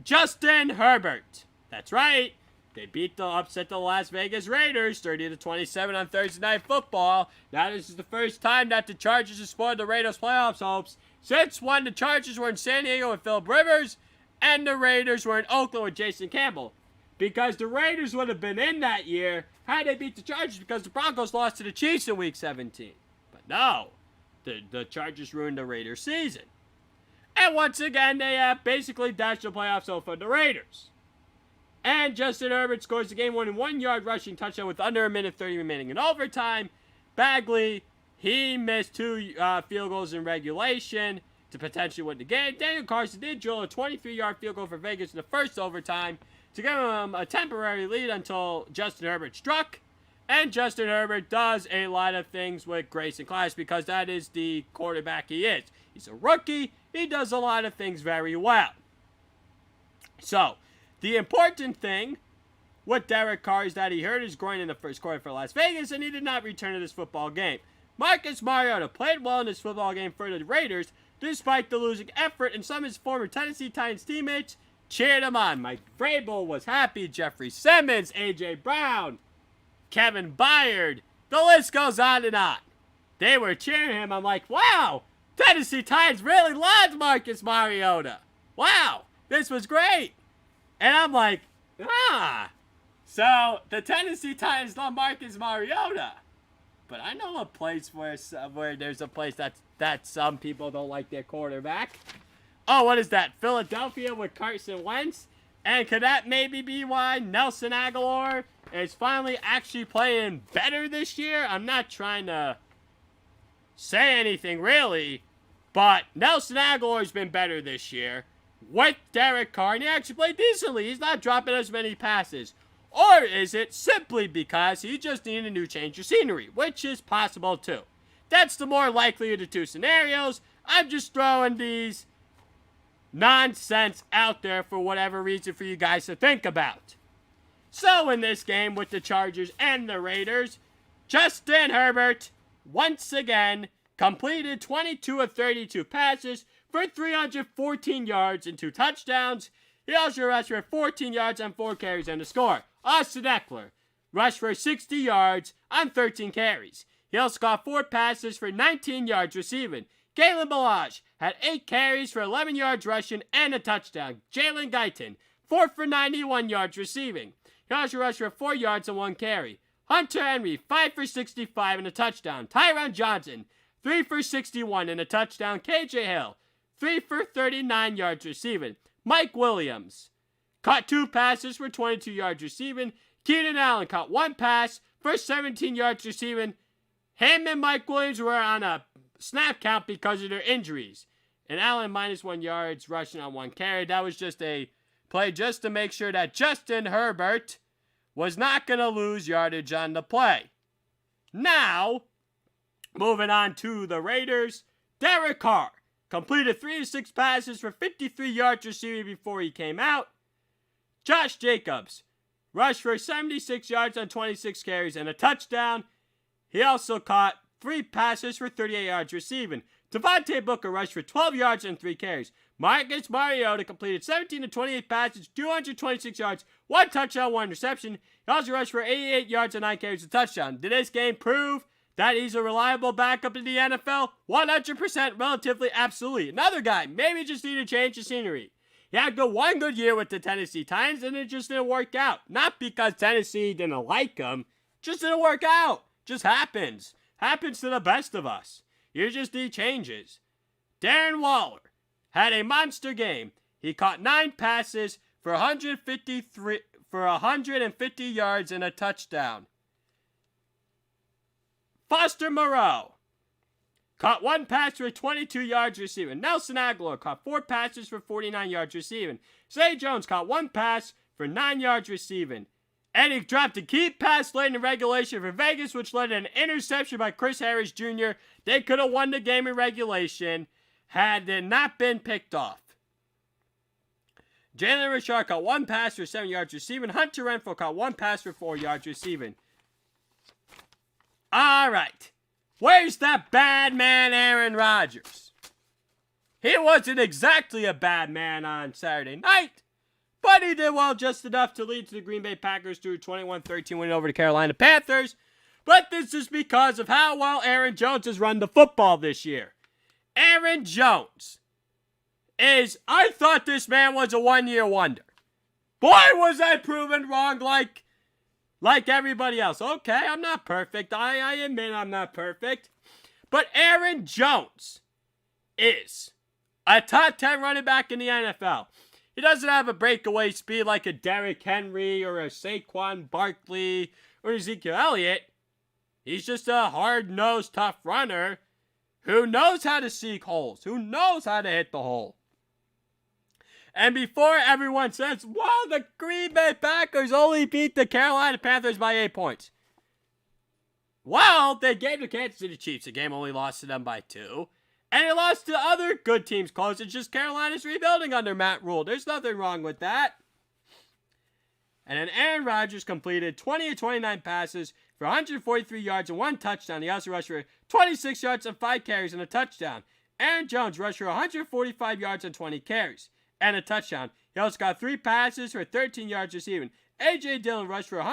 Justin Herbert. That's right. They upset the Las Vegas Raiders 30-27 on Thursday Night Football. Now this is the first time that the Chargers have spoiled the Raiders' playoffs hopes since when the Chargers were in San Diego with Philip Rivers and the Raiders were in Oakland with Jason Campbell. Because the Raiders would have been in that year had they beat the Chargers because the Broncos lost to the Chiefs in Week 17. But no, the Chargers ruined the Raiders' season. And once again, they basically dashed the playoffs over the Raiders. And Justin Herbert scores the game-winning 1-yard rushing touchdown with under a minute 30 remaining in overtime. Bagley, he missed 2 field goals in regulation to potentially win the game. Daniel Carson did drill a 23-yard field goal for Vegas in the first overtime to give him a temporary lead until Justin Herbert struck. And Justin Herbert does a lot of things with grace and class because that is the quarterback he is. He's a rookie. He does a lot of things very well. So, the important thing with Derek Carr is that he hurt his groin in the first quarter for Las Vegas, and he did not return to this football game. Marcus Mariota played well in this football game for the Raiders, despite the losing effort, and some of his former Tennessee Titans teammates cheered him on. Mike Vrabel was happy, Jeffrey Simmons, A.J. Brown, Kevin Byard, the list goes on and on. They were cheering him. I'm like, wow, Tennessee Titans really loved Marcus Mariota. Wow, this was great. And I'm like, so the Tennessee Titans love Marcus Mariota. But I know a place where there's a place that some people don't like their quarterback. Oh, what is that? Philadelphia with Carson Wentz? And could that maybe be why Nelson Aguilar is finally actually playing better this year? I'm not trying to say anything really, but Nelson Aguilar's been better this year with Derek Carr, and he actually played decently. He's not dropping as many passes. Or is it simply because he just needed a new change of scenery, which is possible too. That's the more likely of the two scenarios. I'm just throwing these nonsense out there for whatever reason for you guys to think about. So in this game with the Chargers and the Raiders, Justin Herbert once again completed 22 of 32 passes for 314 yards and 2 touchdowns. He also rushed for 14 yards on 4 carries and a score. Austin Eckler rushed for 60 yards on 13 carries. He also got 4 passes for 19 yards receiving. Kalen Ballage had 8 carries for 11 yards rushing and a touchdown. Jalen Guyton, 4 for 91 yards receiving. He also rushed for 4 yards and 1 carry. Hunter Henry, 5 for 65 and a touchdown. Tyron Johnson, 3 for 61 and a touchdown. KJ Hill, 3 for 39 yards receiving. Mike Williams caught 2 passes for 22 yards receiving. Keenan Allen caught 1 pass for 17 yards receiving. Him and Mike Williams were on a snap count because of their injuries. And Allen minus 1 yards rushing on 1 carry. That was just a play just to make sure that Justin Herbert was not going to lose yardage on the play. Now, moving on to the Raiders, Derek Carr completed 3 of 6 passes for 53 yards receiving before he came out. Josh Jacobs rushed for 76 yards on 26 carries and a touchdown. He also caught 3 passes for 38 yards receiving. Devontae Booker rushed for 12 yards and 3 carries. Marcus Mariota completed 17 of 28 passes, 226 yards, 1 touchdown, 1 interception. He also rushed for 88 yards and 9 carries, a touchdown. Did this game prove that he's a reliable backup in the NFL? 100% relatively, absolutely. Another guy, maybe just need to change the scenery. He had one good year with the Tennessee Titans, and it just didn't work out. Not because Tennessee didn't like him, just didn't work out. Just happens. Happens to the best of us. You just need changes. Darren Waller had a monster game. He caught 9 passes for 150 yards and a touchdown. Foster Moreau caught 1 pass for 22 yards receiving. Nelson Aguilar caught 4 passes for 49 yards receiving. Zay Jones caught 1 pass for 9 yards receiving. And he dropped a key pass late in regulation for Vegas, which led to an interception by Chris Harris Jr. They could have won the game in regulation had it not been picked off. Jalen Richard caught 1 pass for 7 yards receiving. Hunter Renfrow caught 1 pass for 4 yards receiving. All right. Where's that bad man Aaron Rodgers? He wasn't exactly a bad man on Saturday night, but he did well just enough to lead to the Green Bay Packers to a 21-13 win over the Carolina Panthers. But this is because of how well Aaron Jones has run the football this year. Aaron Jones I thought this man was a one-year wonder. Boy, was I proven wrong like like everybody else. Okay, I'm not perfect. I admit I'm not perfect. But Aaron Jones is a top 10 running back in the NFL. He doesn't have a breakaway speed like a Derrick Henry or a Saquon Barkley or Ezekiel Elliott. He's just a hard-nosed, tough runner who knows how to seek holes, who knows how to hit the hole. And before everyone says, well, the Green Bay Packers only beat the Carolina Panthers by 8 points. Well, they gave the Kansas City Chiefs a game, only lost to them by 2. And they lost to other good teams close. It's just Carolina's rebuilding under Matt Rule. There's nothing wrong with that. And then Aaron Rodgers completed 20 of 29 passes for 143 yards and 1 touchdown. He also rushed for 26 yards and 5 carries and a touchdown. Aaron Jones rushed for 145 yards and 20 carries and a touchdown. He also got 3 passes for 13 yards receiving. A.J. Dillon rushed for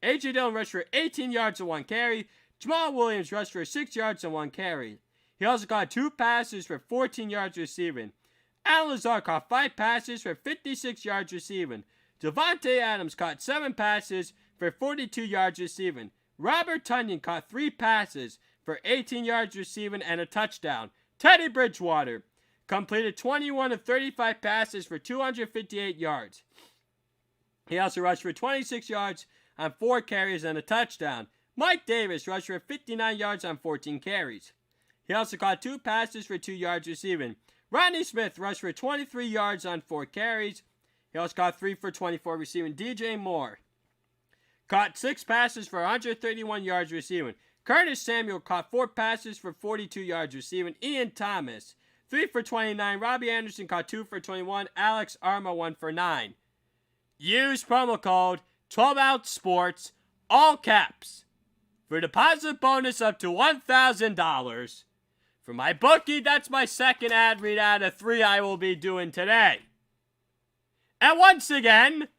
18 yards and 1 carry. Jamal Williams rushed for 6 yards and 1 carry. He also got 2 passes for 14 yards receiving. Alan Lazard caught 5 passes for 56 yards receiving. Devontae Adams caught 7 passes for 42 yards receiving. Robert Tonyan caught 3 passes for 18 yards receiving and a touchdown. Teddy Bridgewater completed 21 of 35 passes for 258 yards. He also rushed for 26 yards on 4 carries and a touchdown. Mike Davis rushed for 59 yards on 14 carries. He also caught 2 passes for 2 yards receiving. Rodney Smith rushed for 23 yards on 4 carries. He also caught 3 for 24 receiving. DJ Moore caught 6 passes for 131 yards receiving. Curtis Samuel caught 4 passes for 42 yards receiving. Ian Thomas, 3 for 29. Robbie Anderson caught 2 for 21. Alex Arma, 1 for 9. Use promo code 12OutSports, all caps, for a deposit bonus up to $1,000. For my bookie, that's my second ad read out of 3 I will be doing today. And once again,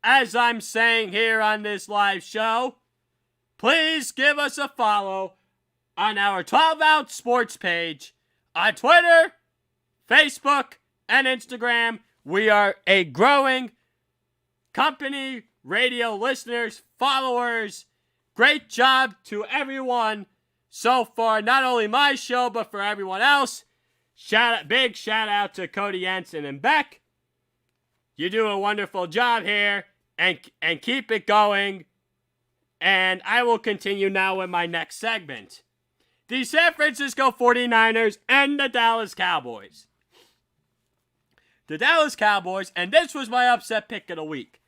as I'm saying here on this live show, please give us a follow on our 12 Out Sports page on Twitter, Facebook, and Instagram. We are a growing company, radio listeners, followers. Great job to everyone so far, not only my show, but for everyone else. Big shout out to Cody Jensen and Beck. You do a wonderful job here, and keep it going. And I will continue now with my next segment. The San Francisco 49ers and the Dallas Cowboys. The Dallas Cowboys, and this was my upset pick of the week,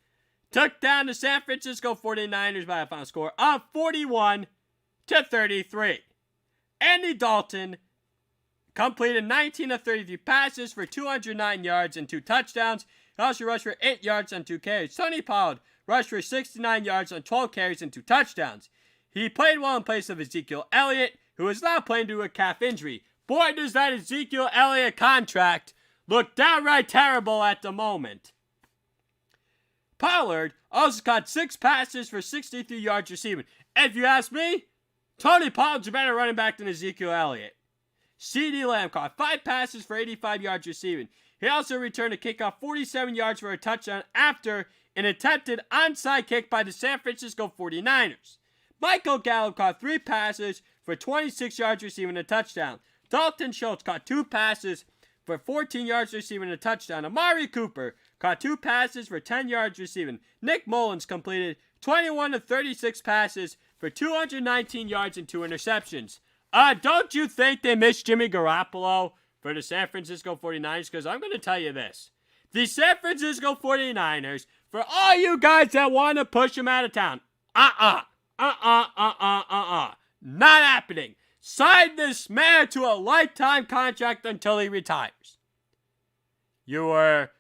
took down the San Francisco 49ers by a final score of 41-33. Andy Dalton completed 19 of 33 passes for 209 yards and 2 touchdowns. He also rushed for 8 yards on 2 carries. Tony Pollard rushed for 69 yards on 12 carries and 2 touchdowns. He played well in place of Ezekiel Elliott, who is now playing due to a calf injury. Boy, does that Ezekiel Elliott contract look downright terrible at the moment. Pollard also caught 6 passes for 63 yards receiving. And if you ask me, Tony Pollard's a better running back than Ezekiel Elliott. CeeDee Lamb caught 5 passes for 85 yards receiving. He also returned a kickoff 47 yards for a touchdown after an attempted onside kick by the San Francisco 49ers. Michael Gallup caught 3 passes for 26 yards receiving a touchdown. Dalton Schultz caught 2 passes for 14 yards receiving a touchdown. Amari Cooper caught 2 passes for 10 yards receiving. Nick Mullins completed 21 of 36 passes for 219 yards and 2 interceptions. Don't you think they missed Jimmy Garoppolo for the San Francisco 49ers? Because I'm going to tell you this. The San Francisco 49ers, for all you guys that want to push him out of town, not happening. Sign this man to a lifetime contract until he retires. You were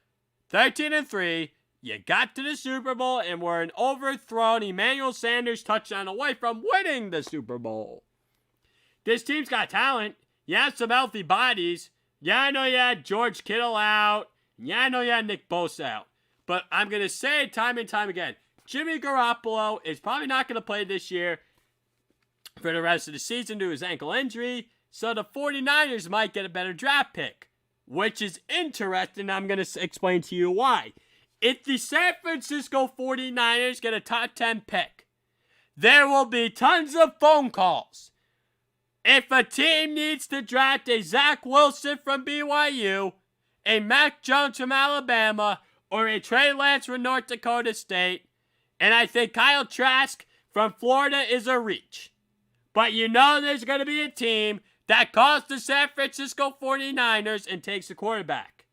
13-3. You got to the Super Bowl and were an overthrown Emmanuel Sanders touchdown away from winning the Super Bowl. This team's got talent. You have some healthy bodies. Yeah, I know you had George Kittle out. Yeah, I know you had Nick Bosa out. But I'm going to say it time and time again. Jimmy Garoppolo is probably not going to play this year for the rest of the season due to his ankle injury. So the 49ers might get a better draft pick, which is interesting. I'm going to explain to you why. if the San Francisco 49ers get a top 10 pick, there will be tons of phone calls. If a team needs to draft a Zach Wilson from BYU, a Mac Jones from Alabama, or a Trey Lance from North Dakota State, and I think Kyle Trask from Florida is a reach. But you know there's going to be a team that calls the San Francisco 49ers and takes the quarterback.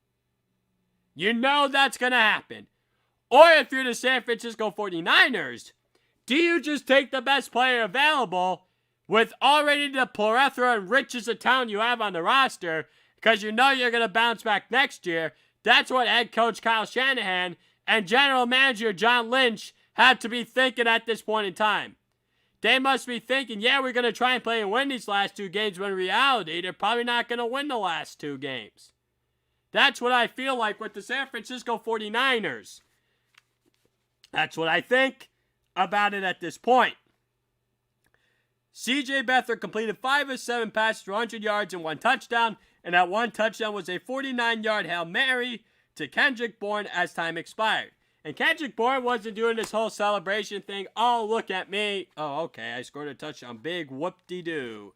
You know that's going to happen. Or if you're the San Francisco 49ers, do you just take the best player available with already the plethora and riches of talent you have on the roster because you know you're going to bounce back next year? That's what head coach Kyle Shanahan and general manager John Lynch have to be thinking at this point in time. They must be thinking, yeah, we're going to try and play and win these last 2 games, when in reality, they're probably not going to win the last 2 games. That's what I feel like with the San Francisco 49ers. That's what I think about it at this point. C.J. Beathard completed 5 of 7 passes for 100 yards and 1 touchdown, and that 1 touchdown was a 49-yard Hail Mary to Kendrick Bourne as time expired. And Kendrick Bourne wasn't doing this whole celebration thing. Oh, look at me. Oh, okay, I scored a touchdown. Big whoop-de-doo.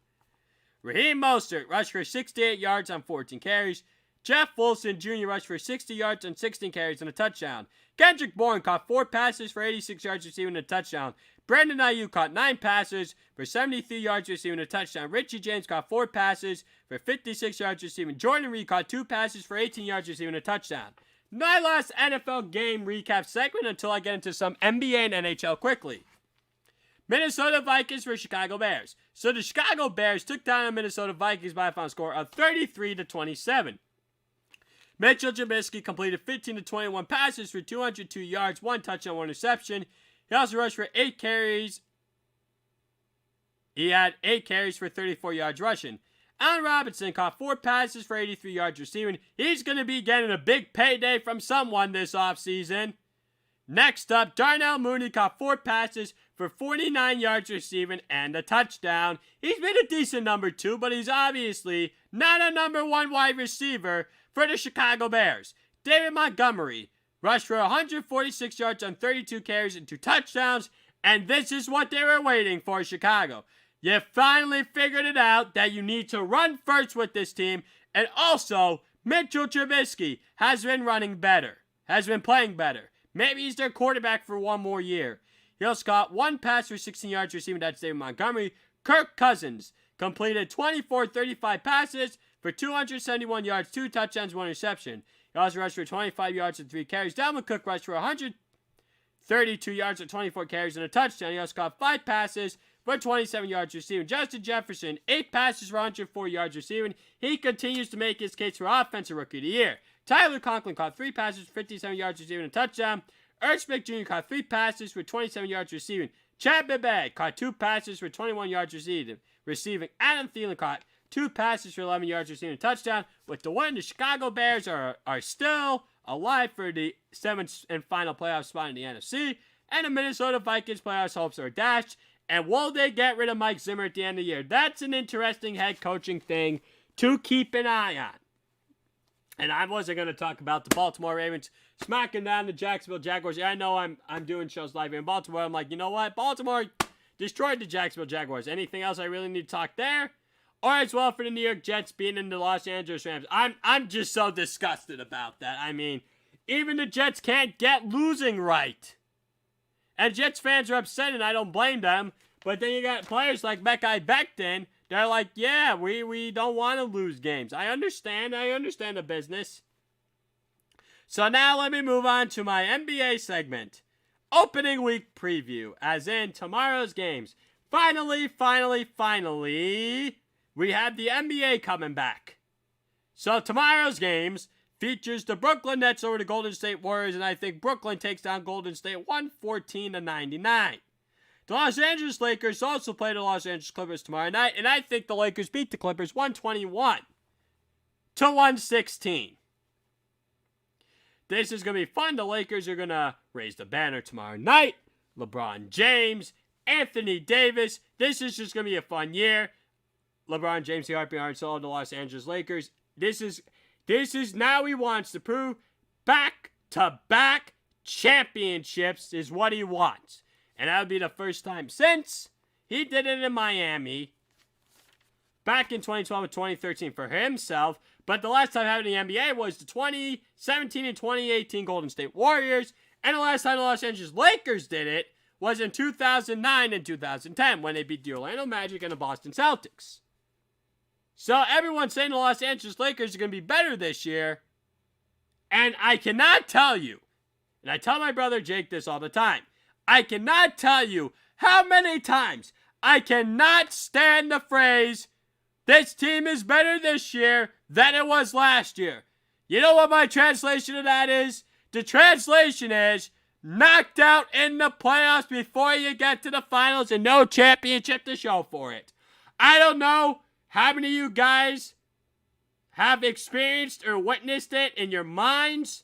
Raheem Mostert rushed for 68 yards on 14 carries. Jeff Wilson Jr. rushed for 60 yards on 16 carries and a touchdown. Kendrick Bourne caught 4 passes for 86 yards receiving a touchdown. Brandon Ayuk caught 9 passes for 73 yards receiving a touchdown. Richie James caught 4 passes for 56 yards receiving. Jordan Reed caught 2 passes for 18 yards receiving a touchdown. My last NFL game recap segment until I get into some NBA and NHL quickly. Minnesota Vikings versus Chicago Bears. So the Chicago Bears took down the Minnesota Vikings by a final score of 33-27. Mitchell Trubisky completed 15 to 21 passes for 202 yards, 1 touchdown, 1 interception. He also rushed for 8 carries. He had 8 carries for 34 yards rushing. Allen Robinson caught 4 passes for 83 yards receiving. He's going to be getting a big payday from someone this offseason. Next up, Darnell Mooney caught 4 passes for 49 yards receiving and a touchdown. He's been a decent number 2, but he's obviously not a number 1 wide receiver for the Chicago Bears. David Montgomery rushed for 146 yards on 32 carries and 2 touchdowns, and this is what they were waiting for, Chicago. You finally figured it out that you need to run first with this team, and also, Mitchell Trubisky has been running better, has been playing better. Maybe he's their quarterback for 1 more year. He also caught 1 pass for 16 yards receiving. That's David Montgomery. Kirk Cousins completed 24-35 passes for 271 yards, 2 touchdowns, 1 interception. He also rushed for 25 yards and 3 carries. Dalvin Cook rushed for 132 yards and 24 carries and a touchdown. He also caught 5 passes for 27 yards receiving. Justin Jefferson, 8 passes for 104 yards receiving. He continues to make his case for Offensive Rookie of the Year. Tyler Conklin caught 3 passes for 57 yards receiving and a touchdown. Ernst Smith Jr. caught 3 passes for 27 yards receiving. Chad Bebe caught 2 passes for 21 yards receiving. Adam Thielen caught 2 passes for 11 yards receiving a touchdown. With the win, the Chicago Bears are still alive for the 7th and final playoff spot in the NFC. And the Minnesota Vikings playoffs hopes are dashed. And will they get rid of Mike Zimmer at the end of the year? That's an interesting head coaching thing to keep an eye on. And I wasn't going to talk about the Baltimore Ravens smacking down the Jacksonville Jaguars. Yeah, I know I'm doing shows live here in Baltimore. I'm like, you know what? Baltimore destroyed the Jacksonville Jaguars. Anything else I really need to talk there? Or as well for the New York Jets beating the Los Angeles Rams. I'm just so disgusted about that. I mean, even the Jets can't get losing right. And Jets fans are upset, and I don't blame them. But then you got players like Mekhi Becton. They're like, yeah, we don't want to lose games. I understand the business. So now let me move on to my NBA segment. Opening week preview, as in tomorrow's games. Finally, we have the NBA coming back. So tomorrow's games features the Brooklyn Nets over the Golden State Warriors, and I think Brooklyn takes down Golden State 114-99. The Los Angeles Lakers also play the Los Angeles Clippers tomorrow night, and I think the Lakers beat the Clippers 121-116. This is going to be fun. The Lakers are going to raise the banner tomorrow night. LeBron James, Anthony Davis. This is just going to be a fun year. LeBron James, the heart behind soul of the Los Angeles Lakers. This is now he wants to prove back-to-back championships is what he wants. And that would be the first time since he did it in Miami back in 2012 and 2013 for himself. But the last time having the NBA was the 2017 and 2018 Golden State Warriors. And the last time the Los Angeles Lakers did it was in 2009 and 2010 when they beat the Orlando Magic and the Boston Celtics. So everyone's saying the Los Angeles Lakers are going to be better this year. And I cannot tell you, and I tell my brother Jake this all the time, I cannot tell you how many times I cannot stand the phrase, this team is better this year than it was last year. You know what my translation of that is? The translation is, knocked out in the playoffs before you get to the finals and no championship to show for it. I don't know how many of you guys have experienced or witnessed it in your minds.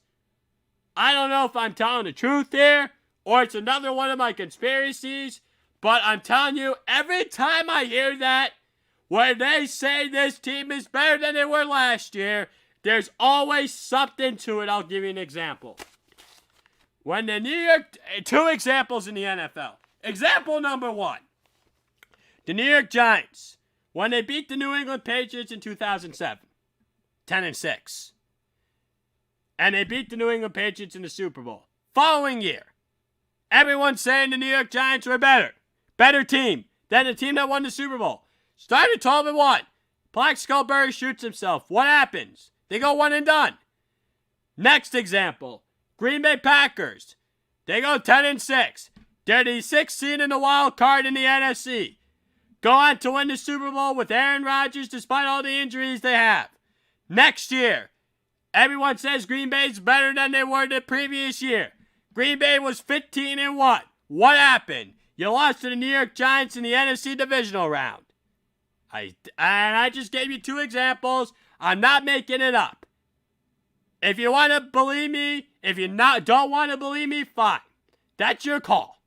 I don't know if I'm telling the truth here or it's another one of my conspiracies, but I'm telling you, every time I hear that, when they say this team is better than they were last year, there's always something to it. I'll give you an example. When the two examples in the NFL. Example number one. The New York Giants, when they beat the New England Patriots in 2007, 10-6. And they beat the New England Patriots in the Super Bowl. Following year, everyone's saying the New York Giants were better. Better team than the team that won the Super Bowl. Started 12-1. Plaxico Burress shoots himself. What happens? They go one and done. Next example. Green Bay Packers. They go 10-6. They're the 6th seed in the wild card in the NFC. Go on to win the Super Bowl with Aaron Rodgers despite all the injuries they have. Next year, everyone says Green Bay's better than they were the previous year. Green Bay was 15-1. What happened? You lost to the New York Giants in the NFC divisional round. I just gave you two examples. I'm not making it up. If you want to believe me, if you don't want to believe me, fine. That's your call.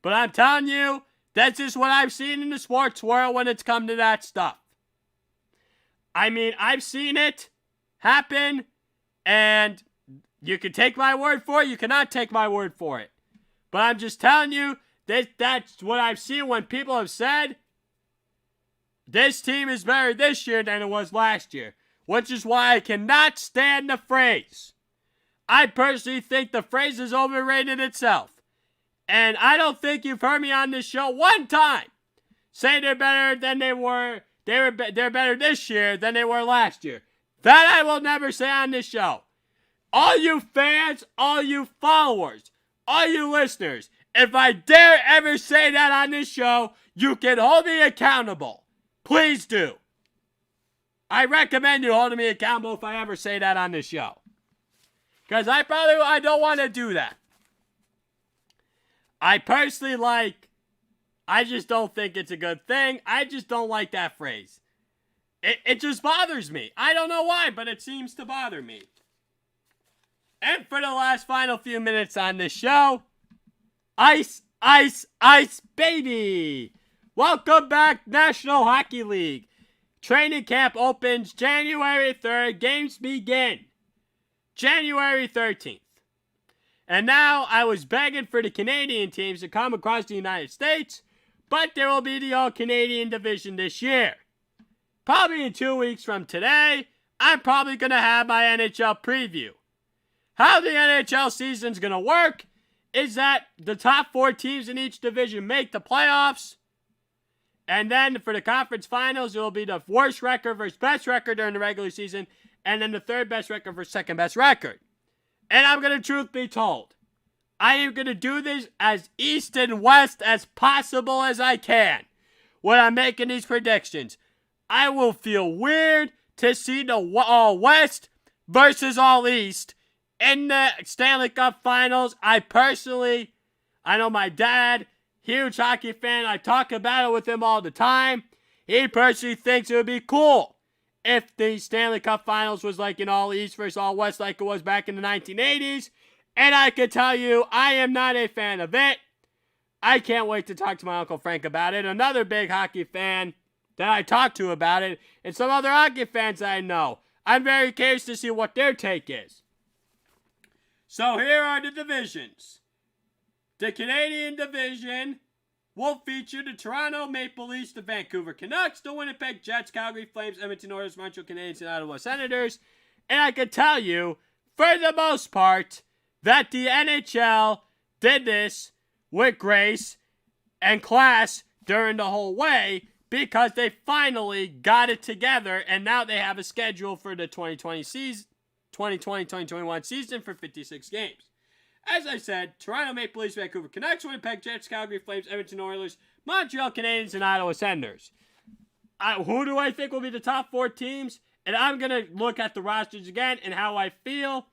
But I'm telling you, that's just what I've seen in the sports world when it's come to that stuff. I mean, I've seen it happen, and you can take my word for it, you cannot take my word for it. But I'm just telling you, that's what I've seen when people have said, this team is better this year than it was last year. Which is why I cannot stand the phrase. I personally think the phrase is overrated itself. And I don't think you've heard me on this show one time say they're better than they were. They're better this year than they were last year. That I will never say on this show. All you fans, all you followers, all you listeners, if I dare ever say that on this show, you can hold me accountable. Please do. I recommend you holding me accountable if I ever say that on this show. Because I don't want to do that. I personally I just don't think it's a good thing. I just don't like that phrase. It just bothers me. I don't know why, but it seems to bother me. And for the last final few minutes on this show, ice, ice, ice, baby. Welcome back, National Hockey League. Training camp opens January 3rd. Games begin January 13th. And now I was begging for the Canadian teams to come across the United States, but there will be the All-Canadian division this year. Probably in 2 weeks from today, I'm probably going to have my NHL preview. How the NHL season's going to work is that the top 4 teams in each division make the playoffs. And then for the conference finals, it will be the worst record versus best record during the regular season. And then the third best record versus second best record. And I'm going to truth be told, I am going to do this as east and west as possible as I can when I'm making these predictions. I will feel weird to see the all west versus all east in the Stanley Cup finals. I know my dad, huge hockey fan. I talk about it with him all the time. He personally thinks it would be cool if the Stanley Cup Finals was like an all East versus all West like it was back in the 1980s. And I can tell you, I am not a fan of it. I can't wait to talk to my Uncle Frank about it. Another big hockey fan that I talked to about it. And some other hockey fans I know. I'm very curious to see what their take is. So here are the divisions. The Canadian division will feature the Toronto Maple Leafs, the Vancouver Canucks, the Winnipeg Jets, Calgary Flames, Edmonton Oilers, Montreal Canadiens, and Ottawa Senators. And I can tell you, for the most part, that the NHL did this with grace and class during the whole way because they finally got it together, and now they have a schedule for the 2020-2021 season for 56 games. As I said, Toronto Maple Leafs, Vancouver Canucks, Winnipeg Jets, Calgary Flames, Edmonton Oilers, Montreal Canadiens, and Ottawa Senators. Who do I think will be the top 4 teams? And I'm going to look at the rosters again and how I feel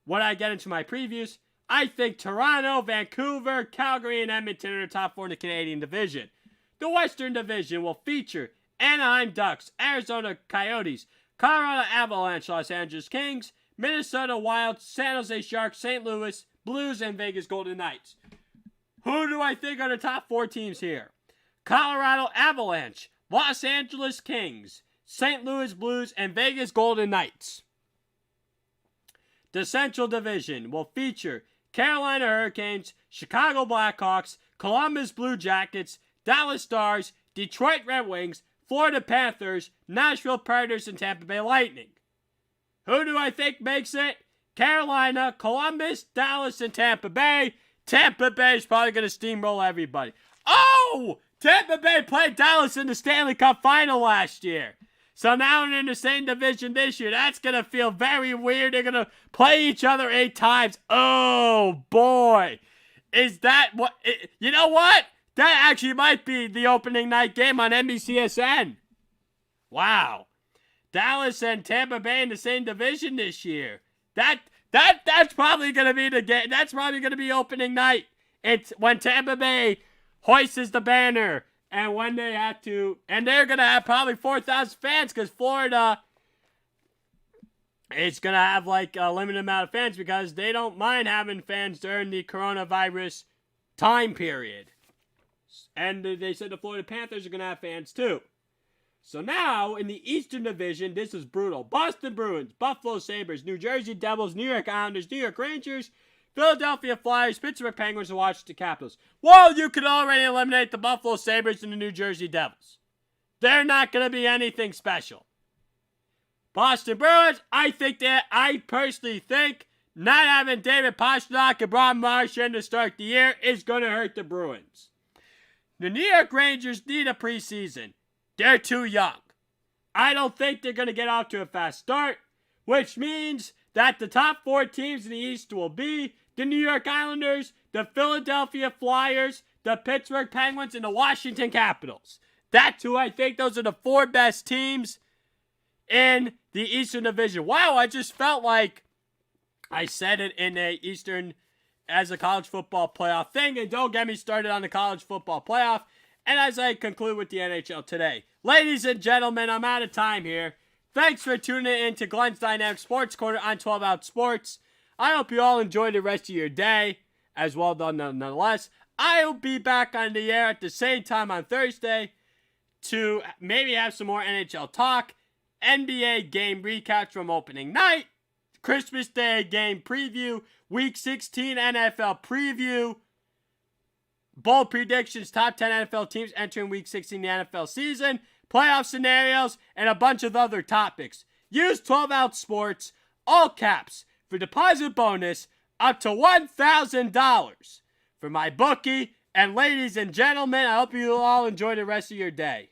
when I get into my previews. I think Toronto, Vancouver, Calgary, and Edmonton are the top 4 in the Canadian division. The Western Division will feature Anaheim Ducks, Arizona Coyotes, Colorado Avalanche, Los Angeles Kings, Minnesota Wild, San Jose Sharks, St. Louis Blues, and Vegas Golden Knights. Who do I think are the top 4 teams here? Colorado Avalanche, Los Angeles Kings, St. Louis Blues, and Vegas Golden Knights. The Central Division will feature Carolina Hurricanes, Chicago Blackhawks, Columbus Blue Jackets, Dallas Stars, Detroit Red Wings, Florida Panthers, Nashville Predators, and Tampa Bay Lightning. Who do I think makes it? Carolina, Columbus, Dallas, and Tampa Bay. Tampa Bay is probably going to steamroll everybody. Oh! Tampa Bay played Dallas in the Stanley Cup Final last year. So now they're in the same division this year. That's going to feel very weird. They're going to play each other 8 times. Oh, boy. Is that what? You know what? That actually might be the opening night game on NBCSN. Wow. Dallas and Tampa Bay in the same division this year. That's probably going to be the game. That's probably going to be opening night. It's when Tampa Bay hoists the banner. And when they have to, and they're going to have probably 4,000 fans because Florida is going to have like a limited amount of fans because they don't mind having fans during the coronavirus time period. And they said the Florida Panthers are going to have fans too. So now, in the Eastern Division, this is brutal. Boston Bruins, Buffalo Sabres, New Jersey Devils, New York Islanders, New York Rangers, Philadelphia Flyers, Pittsburgh Penguins, and Washington Capitals. Well, you could already eliminate the Buffalo Sabres and the New Jersey Devils. They're not going to be anything special. Boston Bruins, I personally think not having David Pastrnak and Brad Marchand to start the year is going to hurt the Bruins. The New York Rangers need a preseason. They're too young. I don't think they're going to get off to a fast start, which means that the top 4 teams in the East will be the New York Islanders, the Philadelphia Flyers, the Pittsburgh Penguins, and the Washington Capitals. That's who I think those are the 4 best teams in the Eastern Division. Wow, I just felt like I said it in a Eastern as a college football playoff thing, and don't get me started on the college football playoff. And as I conclude with the NHL today, ladies and gentlemen, I'm out of time here. Thanks for tuning in to Glenn's Dynamic Sports Corner on 12 Out Sports. I hope you all enjoy the rest of your day, as well done nonetheless. I'll be back on the air at the same time on Thursday to maybe have some more NHL talk, NBA game recaps from opening night, Christmas Day game preview, Week 16 NFL preview, bold predictions, top 10 NFL teams entering Week 16 the NFL season, playoff scenarios, and a bunch of other topics. Use 12 Out Sports, all caps, for deposit bonus up to $1,000 for my bookie. And ladies and gentlemen, I hope you all enjoy the rest of your day.